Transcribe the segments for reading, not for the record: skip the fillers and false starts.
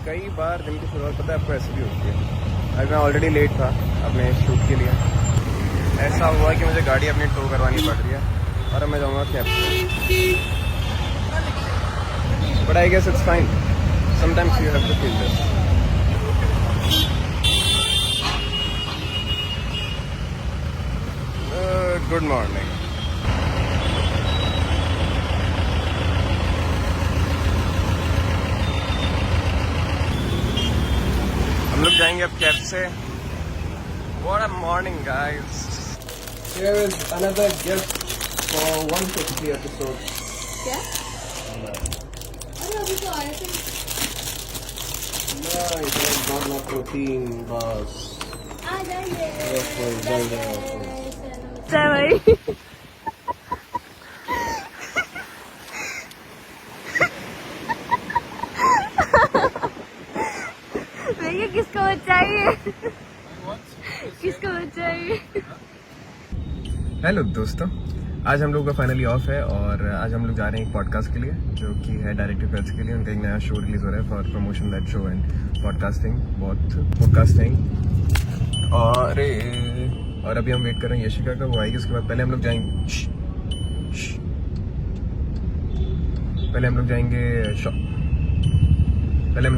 कई बार दिन की शुरुआत पता है आपको ऐसे भी होती है। अभी मैं ऑलरेडी लेट था अपने शूट के लिए। ऐसा हुआ कि मुझे गाड़ी अपनी टो करवानी पड़ रही है और अब मैं जाऊँगा कैब से। But I guess it's fine, sometimes you have to feel this. Good morning. हम लोग जाएंगे अब कैब से। What a morning, guys! Here is another gift for 150 episodes. क्या? अरे अभी तो आए थे। Nice, I got my protein bars. आ जाइए। भाई। भैया किसको बचाइए? किसको बचाइए? हेलो दोस्तों, आज हम लोग का फाइनली ऑफ है और आज हम लोग जा रहे हैं एक पॉडकास्ट के लिए जो कि है डायरेक्टिव कर्ज के लिए। उनका एक नया शो रिलीज हो रहा है for promotion that show and podcasting और अभी हम वेट कर रहे हैं यशिका का, वो आएगी। उसके बाद पहले हम लोग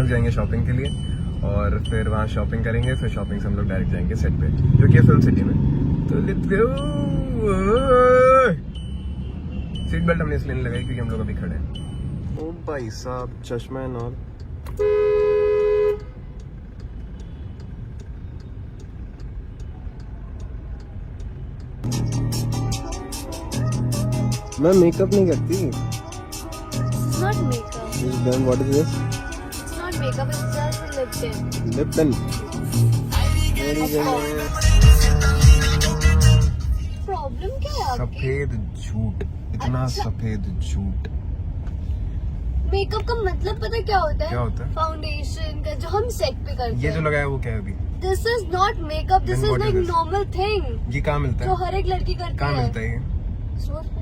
जाएंगे शॉपिंग के लिए और फिर वहाँ शॉपिंग करेंगे। फिर शॉपिंग से हम लोग डायरेक्ट जाएंगे सेट पे जो कि है फिल्म सिटी में। तो लेट्स गो। सीट बेल्ट हमने इसलिए नहीं लगाई क्योंकि हम लोग अभी खड़े हैं। ओ भाई साहब, चश्मा एंड ऑल। मैं मेकअप नहीं करती। Not makeup. Then what is this? It's not makeup. It's just lip tint. Lip tint. Problem क्या है आपकी? सफेद झूठ, इतना अच्छा। सफेद झूठ। मेकअप का मतलब पता क्या होता है? क्या होता है? फाउंडेशन का जो हम सेट पे करते हैं। ये जो लगाया वो क्या है अभी? This is not makeup. This Then is what like is this? normal thing. ये कहाँ मिलता जो है? हर एक लड़की करती कहाँ है। मिलता है ये? Store पे।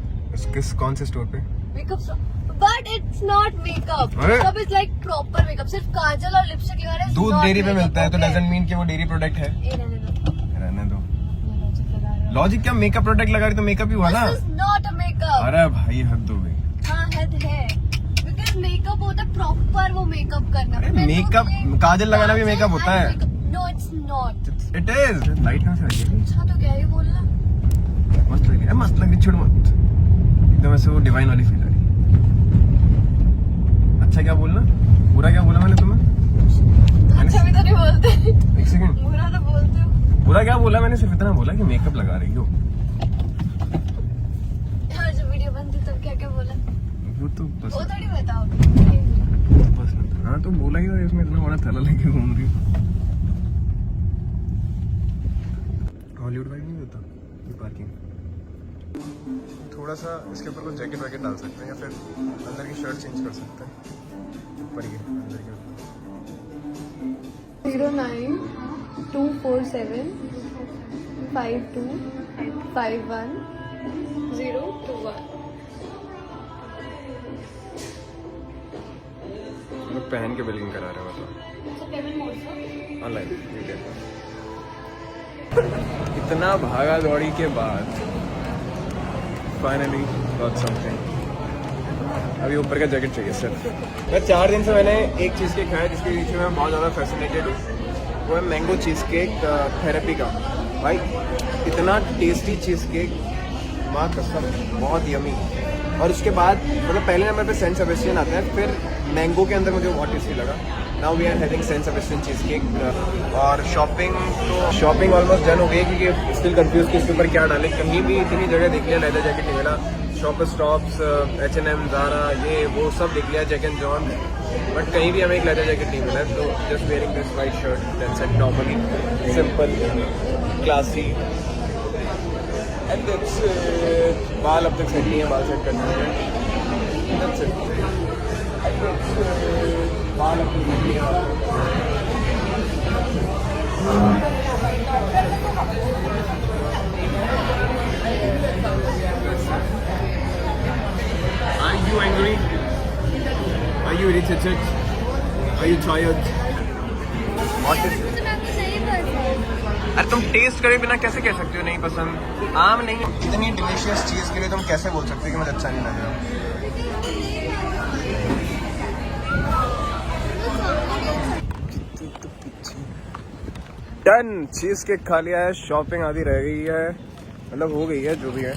किस कौन से स्टोर पे? Makeup store. But it's not makeup. अरे? Makeup is like proper makeup. सिर्फ काजल और लिपस्टिक लगा रहे हैं। दूध not डेयरी पे makeup, मिलता है तो okay? डजंट मीन कि वो डेयरी प्रोडक्ट है। ए, रहने दो। रहने दो। ये logic लगा रहे हो। लॉजिक क्या, मेकअप प्रोडक्ट लगा रही तो मेकअप ही हुआ ना। This is not a makeup. अरे भाई हद हो गई। हाँ हद है। Because makeup होता है proper वो makeup करना। अरे मैं मेकअप, totally- काजल लगाना भी मेकअप होता है। No, it's not. It is. Light कहाँ से आ गई? अच्छा तो क्या ये बोलना? मस्त लग रही है, मस्त लग रही, छोड़ मत। एकदम ऐसे वो डिवाइन वाली फील आ रही है। अच्छा क्या बोलना, बुरा क्या बोला मैंने तुम्हें? अच्छा भी तो नहीं बोलते। एक सेकंड, बुरा तो बोलते हो। बुरा क्या बोला मैंने? सिर्फ इतना बोला कि मेकअप लगा रही हो। हाँ जब वीडियो बनती तब क्या क्या बोला? वो तो बस वो थोड़ी बताओ। बस हाँ तो बोला ही था, इसमें इतना बड़ा थैला लेके घूम रही हूँ। हॉलीवुड वाइब नहीं देता ये पार्किंग। थोड़ा सा इसके ऊपर कुछ जैकेट वैकेट डाल सकते हैं या फिर अंदर की शर्ट चेंज कर सकते हैं। ऊपर ही है अंदर के। 092475251021। लोग पहन के बिलिंग करा रहे हैं मतलब ऑनलाइन। ठीक है। इतना भागा दौड़ी के बाद फाइनली गॉट समथिंग। अभी ऊपर का जैकेट चाहिए सिर्फ। मैं 4 दिन से मैंने एक चीज़ केक खाया जिसके पीछे मैं बहुत ज़्यादा फैसिनेटेड हूँ। वो है मैंगो चीज़ केक थेरेपी का। भाई इतना टेस्टी चीज़ केक, माँ कसम, बहुत यमी। और उसके बाद मतलब पहले नंबर पे सेंट सेबेस्टियन आता है, फिर मैंगो के अंदर मुझे बहुत टेस्टी लगा। Now we are having Saint Sebastian cheesecake. और शॉपिंग ऑलमोस्ट डन हो गई क्योंकि स्टिल कंफ्यूज कि इसके ऊपर क्या डालें। कहीं भी इतनी जगह देख लिया, लेदर जैकेट नहीं मिला। शॉपर स्टॉप्स, H&M, ज़ारा, ये वो सब देख लिया, जैक एंड जॉन, बट कहीं भी हमें एक लेदर जैकेट नहीं मिला। तो just wearing this white shirt, that's it. Normally simple classy and that's it. बाल अब तक सेट नहीं है, बाल सेट करने हैं। That's it. बाल अब तक सेट नहीं है। Are you angry? Are you irritated? Are you tired? What is मुझे मैंगो नहीं पसंद। अरे तुम टेस्ट करे बिना कैसे कह सकते हो नहीं पसंद? आम नहीं, इतनी डिलीशियस चीज़ के लिए तुम कैसे बोल सकते हो कि मुझे अच्छा नहीं लग रहा? डन, चीज़ केक खा लिया है, शॉपिंग आधी रह गई है, मतलब हो गई है जो भी है।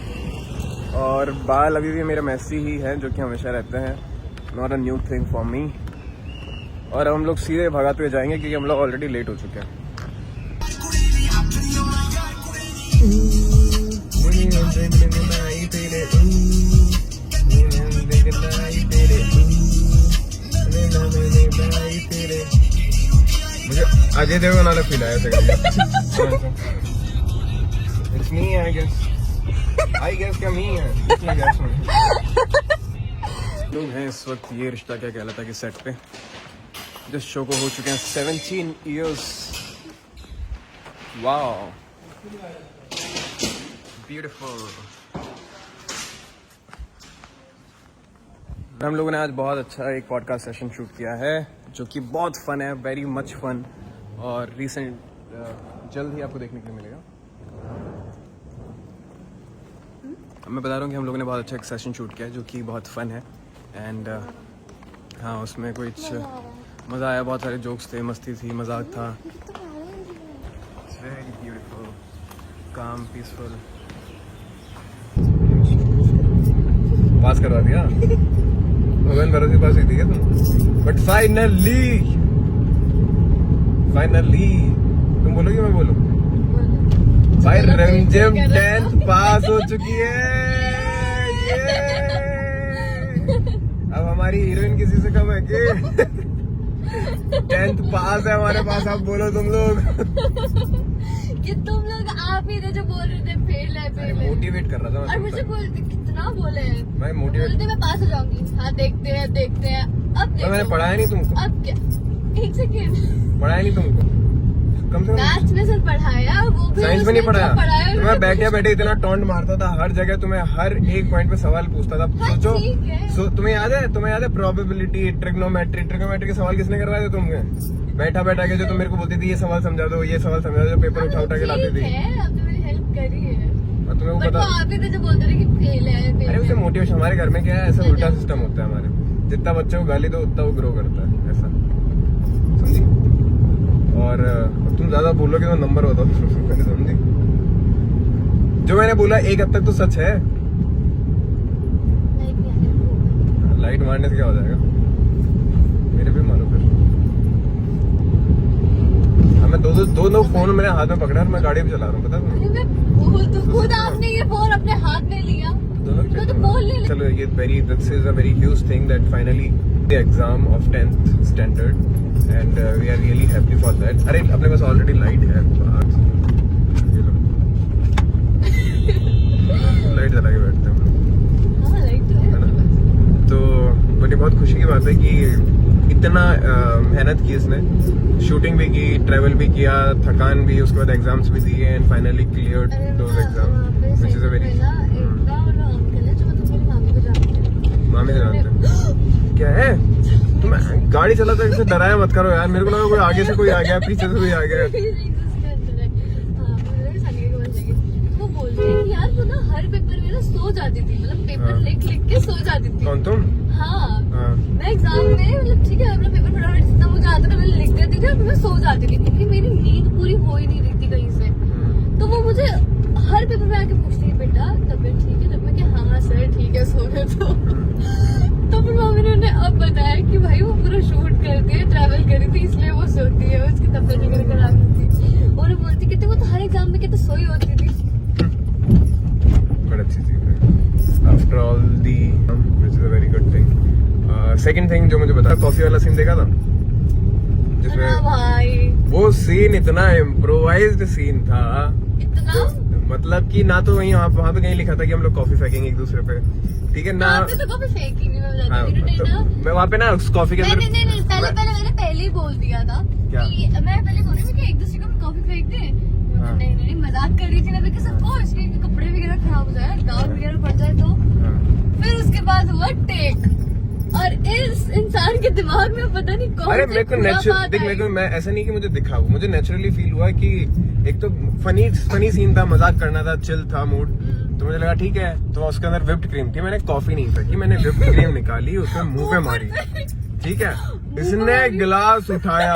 और बाल अभी भी मेरे मैसी ही हैं जो कि हमेशा रहते हैं, not a new thing for me. और हम लोग सीधे भगाते हुए जाएंगे क्योंकि हम लोग ऑलरेडी लेट हो चुके हैं। मुझे अजय देवगन वाला फील आया It's me, I guess क्या मी है इसमें guess में। लोग हैं इस वक्त ये रिश्ता क्या कहलाता है सेट पे, जिस शो को हो चुके हैं 17 years। Wow, beautiful. हम लोगों ने आज बहुत अच्छा एक पॉडकास्ट सेशन शूट किया है जो कि बहुत फन है, वेरी मच फन। और रिसेंट जल्द ही आपको देखने के लिए मिलेगा। मैं बता रहा हूँ कि हम लोगों ने बहुत अच्छा एक सेशन शूट किया है जो कि बहुत फन है। एंड हाँ, उसमें कुछ मज़ा आया, बहुत सारे जोक्स थे, मस्ती थी, मजाक था। वेरी ब्यूटीफुल, काम, पीसफुल। पास करवा दिया भगवान भरोसे पास ही थी क्या तुम? बट फाइनली तुम बोलोगे मैं बोलूं? भाई रमजम 10th पास हो चुकी है। अब हमारी हीरोइन किसी से कम है कि 10th पास है हमारे पास। अब बोलो तुम लोग कि तुम लोग आप ही थे जो बोल रहे थे फेल है। मोटिवेट कर रहा था और मुझे बोलते कितना बोले मैं मोटिवेट, बोलते मैं पास हो जाऊंगी। हाँ देखते हैं अब देखो। मैंने पढ़ाया नहीं तुमको? अब क्या, एक सेकेंड, पढ़ाया नहीं तुमको? कम से कम मैथ्स में सर पढ़ाया, वो भी साइंस में नहीं उसने जो पढ़ाया। तो मैं उसने बैठे इतना टॉन्ट मारता था हर जगह, तुम्हें हर एक पॉइंट पे सवाल पूछता था। हाँ, सोचो ठीक है। तुम्हें याद है प्रोबेबिलिटी, ट्रिग्नोमेट्री के सवाल किसने करवाए थे तुमने? बैठा के जो तुम मेरे को बोलती थी ये सवाल समझा दो, ये सवाल समझा दो, पेपर उठा के लाती थी। अब तो मेरी हेल्प करी है। और तुम्हें वो बट वो पता, आप ही थे जो बोलते थे कि फेल है। अरे उसे मोटिवेशन, हमारे घर में क्या है, ऐसा उल्टा सिस्टम होता है हमारे। जितना बच्चे को गाली दो उतना वो ग्रो करता है, ऐसा समझी? और तुम ज्यादा बोलोगे तो नंबर होता मैंने समझी। जो मैंने बोला एक हद तक तो सच है। लाइट मारने से क्या हो जाएगा? मेरे भी मानो फिर। मैं दो फोन मेरे हाथ में पकड़ा और मैं गाड़ी भी चला रहा हूँ, पता है? खुद आपने ये फोन अपने हाथ में लिया, दोनों तो बोल नहीं। चलो ये this is a very huge thing that finally the exam of 10th standard and we are really happy for that. अरे अपने पास ऑलरेडी लाइट है, लाइट जला के बैठते हैं। हाँ लाइट तो है। तो बड़ी बहुत खुशी की बात है कि इतना मेहनत की इसने, शूटिंग भी की, ट्रैवल भी किया, थकान भी, उसके बाद एग्जाम्स भी दिए and finally cleared those exams which is a very. मामी से जानते हैं क्या है? तुम गाड़ी चलाते इससे डराया मत करो यार, मेरे को लगा कोई आगे से कोई आ गया, पीछे से कोई आ गया। वो बोलते हैं कि यार वो ना हर पेपर में ना सो जाती थी, मतलब पेपर लिख के सो जाती थी। कौन तुम? हाँ, मैं एग्जाम में मतलब ठीक है अपना पेपर फटाफट जितना मुझे आता था मैं लिख देती थी और मैं सो जाती थी क्योंकि मेरी नींद पूरी हो ही नहीं रही थी कहीं से। तो वो मुझे हर पेपर में आके पूछती है बेटा तबीयत ठीक है? तब मैं कि हाँ सर ठीक है, सो गए। तो फिर मम्मी ने अब बताया कि भाई वो पूरा शूट करती है, ट्रैवल करी थी इसलिए वो सोती है, उसकी तबीयत वगैरह खराब थी। और वो बोलती कहते वो तो हर एग्जाम में कहते सोई होती थी। बड़ी अच्छी चीज है after all the, which is a very good thing. Second thing जो मुझे बता, कॉफी वाला सीन देखा था जिसमें भाई वो सीन इतना इम्प्रोवाइज्ड सीन था, इतना मतलब कि ना तो वहाँ पे कहीं लिखा था कि हम लोग कॉफी फेंकेंगे एक दूसरे पे, ठीक है ना? तो कॉफी फेंकी नहीं मैं हाँ, बताती तो मैं वहाँ पे ना उस कॉफी के अंदर नहीं पहले ही बोल दिया था कि मैं पहले बोल रही थी कि एक दूसरे को कॉफी फेंक दे। नहीं मजाक कर रही थी मैं, बिकॉज़ ऑफ कोर्स कि कपड़े वगैरह खराब हो जाए, दाग वगैरह पड़ जाए तो। फिर उसके बाद हुआ टेक और इस इंसान के दिमाग में पता नहीं कौन अरे सी मेरे को खुरापात नेचुरल देख, मेरे को आई। मैं ऐसा नहीं कि मुझे दिखा हुआ, मुझे नेचुरली फील हुआ कि एक तो फनी सीन था, मजाक करना था, चिल था मूड, तो मुझे लगा ठीक है। तो उसके अंदर व्हिप्ड क्रीम थी, मैंने कॉफी नहीं फेंकी, मैंने व्हिप्ड क्रीम निकाली, उसमें मुंह पे मारी, ठीक है। इसने गिलास उठाया,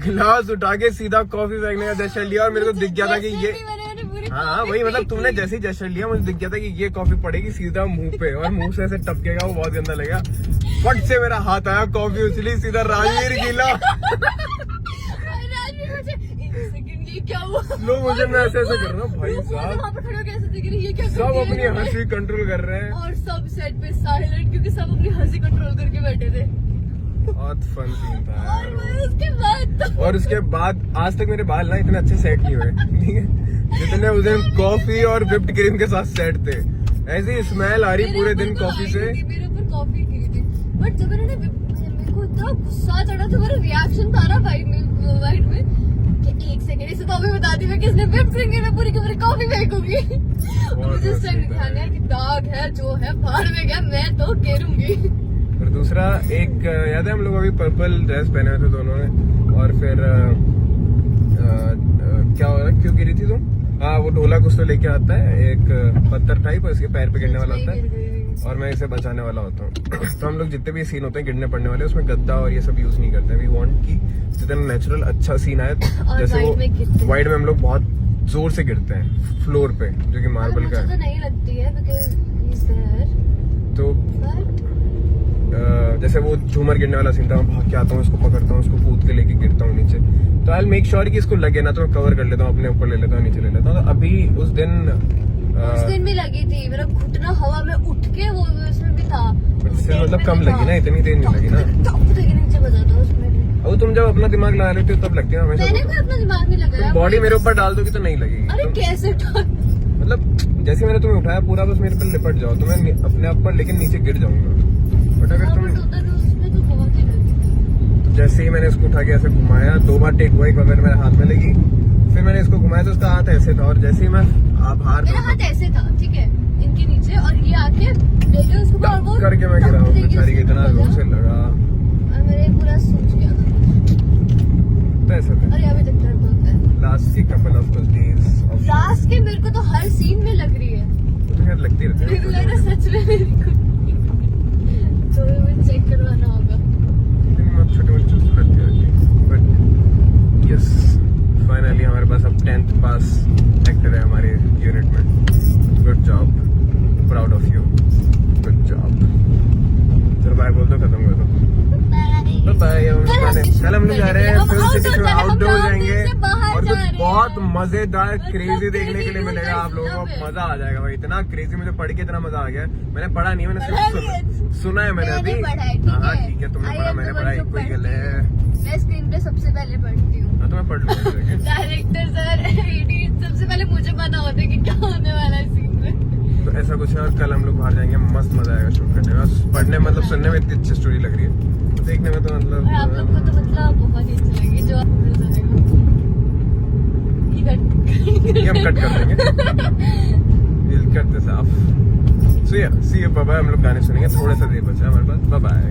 गिलास उठा के सीधा कॉफी फेंकने का जश्न लिया, और मेरे को दिख गया था कि ये हाँ वही, मतलब तुमने जैसे ही जश्न लिया मुझे दिख गया था कि ये कॉफी पड़ेगी सीधा मुंह पे, और मुंह से ऐसे टपकेगा, वो बहुत गंदा लगेगा। फट से मेरा हाथ आया, कॉफी उछली, सीधा राजवीर गिला। ये क्या हुआ? लो मुझे, मैं ऐसे ऐसे कर रहा हूँ, भाई साहब वहाँ पे खड़े होके ऐसे देख रही है, ये क्या कर सब रही है? अपनी हंसी कंट्रोल कर रहे हैं। और सब सेट पे साइलेंट, क्योंकि सब अपनी हंसी कंट्रोल करके बैठे थे। बहुत फन सीन था और यार मैं वो। उसके बाद तो और उसके बाद आज तक मेरे बाल ना इतने अच्छे सेट नहीं हुए, ठीक है, जितने उस दिन कॉफी और व्हिप्ड क्रीम के साथ सेट थे। ऐसी स्मेल आ रही पूरे दिन कॉफी से। मेरे ऊपर कॉफी गिरी थी, बट जब मैंने मेरे को इतना गुस्सा चढ़ा था, मेरा रिएक्शन था ना वाइट में कि एक सेकंड इसे तो अभी बता दी मैं किसने व्हिप क्रीम में पूरी की पूरी कॉफी फेंकूंगी। मुझे उस टाइम ध्यान है कि दाग है जो है बाहर में गया, मैं तो गिरूंगी। और दूसरा एक याद है, हम लोग अभी पर्पल ड्रेस पहने हुए थे दोनों ने, और फिर क्या हो रहा, क्यों गिरी थी तुम? हाँ वो ढोला कुछ तो लेके आता है, एक पत्थर टाइप, और इसके पैर पे गिरने वाला होता है, और मैं इसे बचाने वाला होता हूँ। तो हम लोग जितने भी सीन होते हैं गिरने पड़ने वाले, उसमें गद्दा और ये सब यूज नहीं करते हैं। वी वांट कि जितना नेचुरल अच्छा सीन आए, जैसे वो वाइड में हम लोग बहुत जोर से गिरते हैं फ्लोर पे, जो कि मार्बल का मुझे तो है। नहीं लगती है because he's there, तो but जैसे वो झूमर गिरने वाला सीन था, मैं भाग के आता हूँ, उसको पकड़ता हूँ, उसको कूद के लेके गिरता हूँ नीचे, तो आई मेक श्योर कि इसको लगे ना, तो मैं कवर कर लेता हूँ, अपने ऊपर ले लेता हूँ, नीचे ले लेता हूँ। तो अभी उस दिन भी लगी थी, मेरा घुटना हवा में उठ के वो उसमें भी था। इससे मतलब कम लगी ना, इतनी देर नहीं लगी ना। नीचे बजा दो उसमें भी। अब तुम जब अपना दिमाग लगा लेते हो तब लगती है ना, मैंने हमेशा भी अपना दिमाग नहीं लगाया। बॉडी मेरे ऊपर डाल दोगी तो नहीं लगेगी। अरे कैसे मतलब जैसे मैंने तुम्हें उठाया पूरा, बस मेरे पे लिपट जाओ तो मैं अपने आप पर लेकिन नीचे गिर जाऊंगा। बट अगर तुम उसमें तो बहुत ही लगी। जैसे ही मैंने इसको उठा के ऐसे घुमाया, 2 बार टेक हुआ, एक बार मेरे हाथ में लगी, फिर मैंने इसको घुमाया तो उसका हाथ ऐसे था, और जैसे ही मैं आभार मेरा हाथ ऐसे था, ठीक है, इनके नीचे, और ये आके लेके उसको और वो करके मैं गिरा हूँ, बेचारी को इतना जोर से लगा, और मेरे पूरा सूज गया था। तो ऐसा था। अरे अभी तक दर्द होता है। लास्ट की कपल ऑफ कुछ डेज ऑफ लास्ट के मेरे को तो हर सीन में लग रही है, तो खैर लगती रहती मेरे को लग रहा है सच में मेरी को तो मुझे चेक करवाना होगा। छोटे मोटे चुस्त लगती है, बट यस फाइनली हमारे पास अब 10th पास एक्टर है हमारे यूनिट में। Good job, proud of you, good job. चलो बाय बोल दो, खत्म कर दो, बाय। कल हम लोग जा रहे हैं फिल्म सिटी में, आउटडोर जाएंगे, और कुछ बहुत मजेदार क्रेजी देखने के लिए मिलेगा आप लोगों को, मजा आ जाएगा भाई। इतना क्रेजी, मुझे पढ़ के इतना मजा आ गया। मैंने पढ़ा नहीं, मैंने सिर्फ सुना है मैंने अभी। हाँ ठीक है, तुमने पढ़ा, मैंने पढ़ा, कोई गल है। मैं स्क्रीन पे सबसे पहले पढ़ती हूँ। हाँ तो मैं पढ़ लूंगा। डायरेक्टर सर सबसे पहले मुझे पता होता है कि क्या होने वाला है सीन में। तो ऐसा कुछ है, और कल हम लोग बाहर जाएंगे, मस्त मजा आएगा शूट करने में। पढ़ने मतलब सुनने में इतनी अच्छी स्टोरी लग रही है, तो देखने में तो और आप लोग को मतलब तो मतलब बहुत ही अच्छी लगी जो आप लोग ये हम कट कर देंगे, ये करते साफ। सो या सी यू, बाय बाय। हम लोग गाने सुनेंगे, थोड़ा सा देर बचा है हमारे पास। Bye bye.